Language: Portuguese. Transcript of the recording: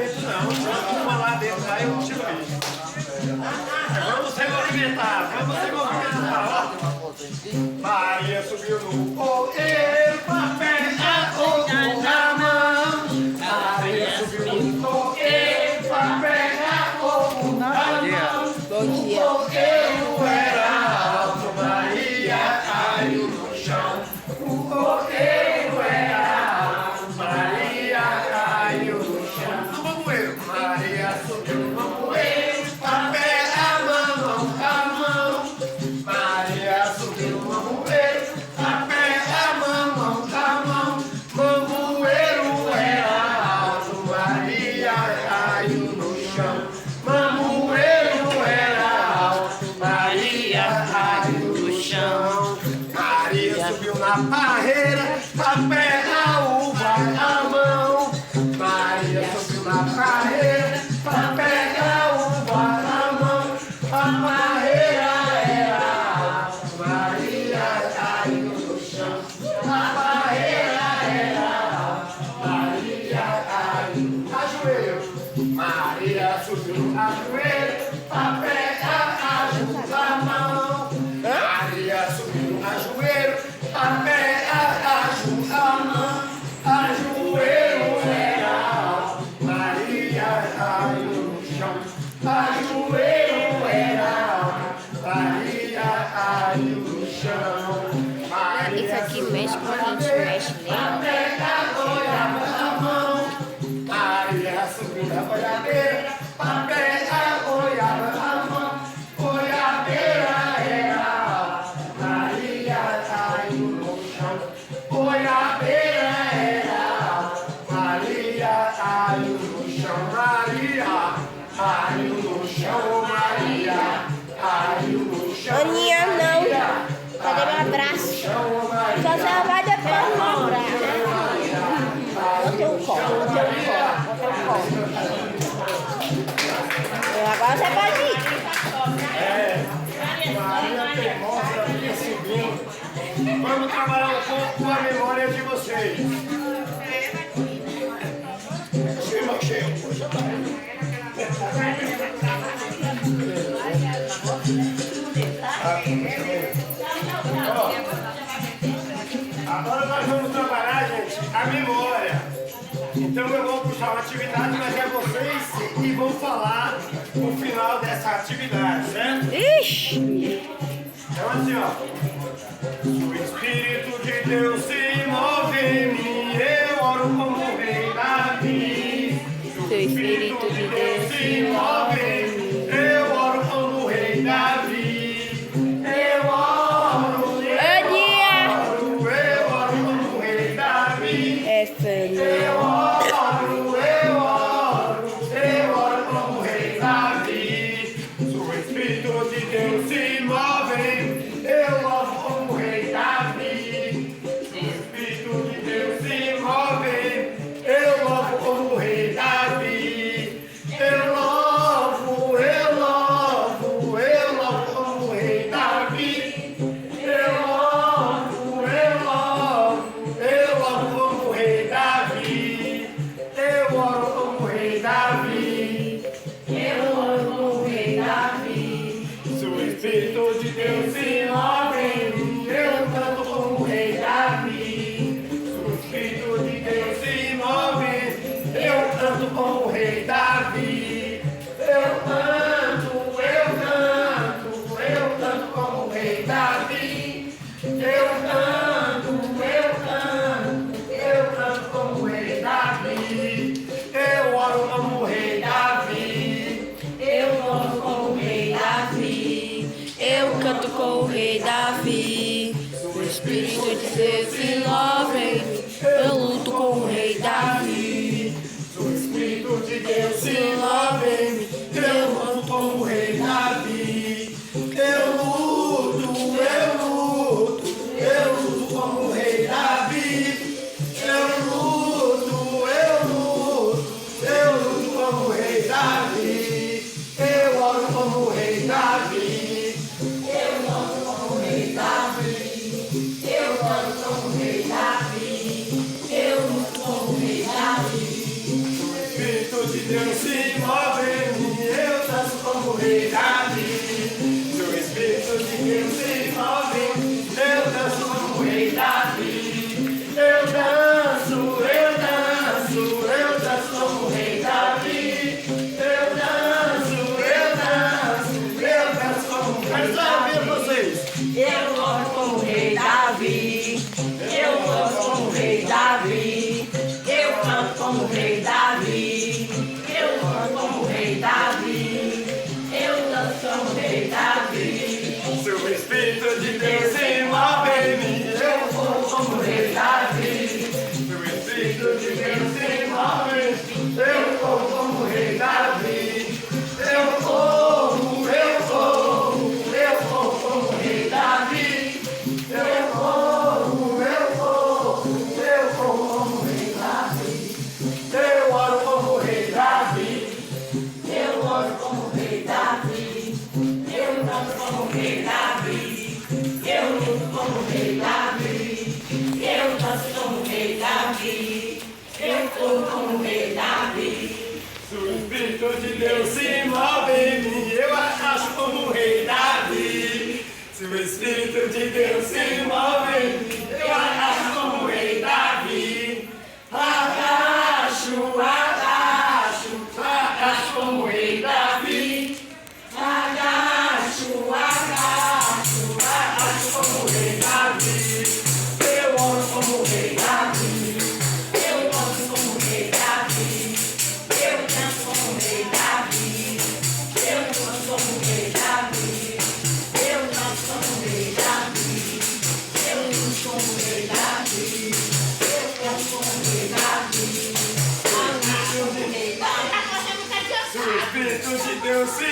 dentro não. Uma lá dentro, aí eu te vejo. Vamos se movimentar, vamos se movimentar. Maria subiu no poeiro, papel na mão. Maria subiu no poeiro, papel na mão. Bom dia. O poeiro era alto, Maria caiu no chão. O poeiro era alto, Maria caiu no chão. No mamoeiro, Maria subiu no mamoeiro, papel a mão. Maria subiu no mamoeiro, papel a mão. Mamoeiro era alto, Maria caiu no chão. Mamoeiro era alto, Maria caiu no chão. Maria subiu na parreira, papel a uva na mão. Maria subiu na parreira, papel a uva na mão. A parreira era alta, Maria caiu no chão. A parreira era alta, Maria caiu no ajoelho. Maria subiu no ajoelho, papel a mão. Maria subiu no ajoelho, papel a mão. Ajoelho era alto, Maria caiu no chão. Ajoelho era alto, Maria caiu no chão. Isso aqui mexe com a gente, mexe nele. Papel a mão. Maria subiu na goiabeira, papel a goiaba na mão. Goiabeira era alta, Maria caiu no chão. Goiabeira era alta, Maria caiu no chão. Maria caiu no chão, Maria caiu no chão. Aninha, não. Cadê meu abraço? Só você vai depois morar, né? Eu tenho um colo. Agora você pode ir. Maria teimosa vinha subindo. Vamos trabalhar um pouco com a memória de vocês. Agora nós vamos trabalhar, gente, a memória. Então eu vou puxar uma atividade, mas é vocês que vão falar no final dessa atividade, certo? Ixi! Então assim, ó. O Espírito de Deus se move em mim, eu oro como rei Davi. O Espírito de Deus se move em mim, eu oro como rei Davi. Eu oro como rei Davi. Eu oro como rei Davi. O Espírito de Deus se move em mim, eu oro como rei Davi. O Espírito de Deus se move em mim, eu louvo como rei Davi. Eu louvo como rei Davi. Eu louvo como rei Davi. Eu oro como rei Davi. Eu oro como rei Davi. Se o Espírito de Deus se move em mim, eu canto como rei Davi. Se o Espírito de Deus se move, eu canto como rei Davi. Eu canto como rei Davi. Eu canto como rei Davi. Eu oro como rei Davi. Eu oro como rei Davi. Eu canto com o rei Davi. O Espírito de Deus se move em mim. Eu luto com o rei Davi. O Espírito de Deus se move em mim, eu luto como rei Davi. Eu luto como rei Davi. Eu luto como rei Davi. Eu oro como rei Davi. Eu oro como rei Davi. Eu oro como rei Davi. Eu luto como rei Davi. de Deus se move em mim, eu danço como o rei Davi. Se o Espírito de Deus se move em mim, eu danço como o rei Davi. Eu danço como o rei Davi. Eu danço como o rei Davi. Quero só ouvir vocês. Eu danço como o rei Davi. Eu danço como o rei Davi. Eu canto como o rei Davi. Eu canto como o rei Davi. Eu danço como o rei Davi. Se o Espírito de Deus se move em mim, eu vou como o rei Davi. Se o Espírito de Deus se move em mim, eu vou como o rei Davi. Eu corro como o rei Davi. Eu corro como o rei Davi. Eu oro como o rei Davi. Eu oro como o rei Davi. Eu canto como o rei Davi. Eu luto como o rei Davi. Eu danço como o rei Davi. Eu corro como o rei Davi. Se o Espírito de Deus se move em mim, eu arrasto como o rei Davi. Se o Espírito de Deus se move em mim, eu arrasto como o rei Davi. Arrasto como o rei Davi. Arrasto como o rei Davi. Eu oro como o rei Davi. Eu danço como o rei Davi. Eu danço como o rei Davi. Eu danço como o rei Davi. Eu danço como o rei Davi. Eu danço como o rei Davi. Eu danço como o rei Davi. Eu danço como o rei Davi. Se o Espírito de Deus se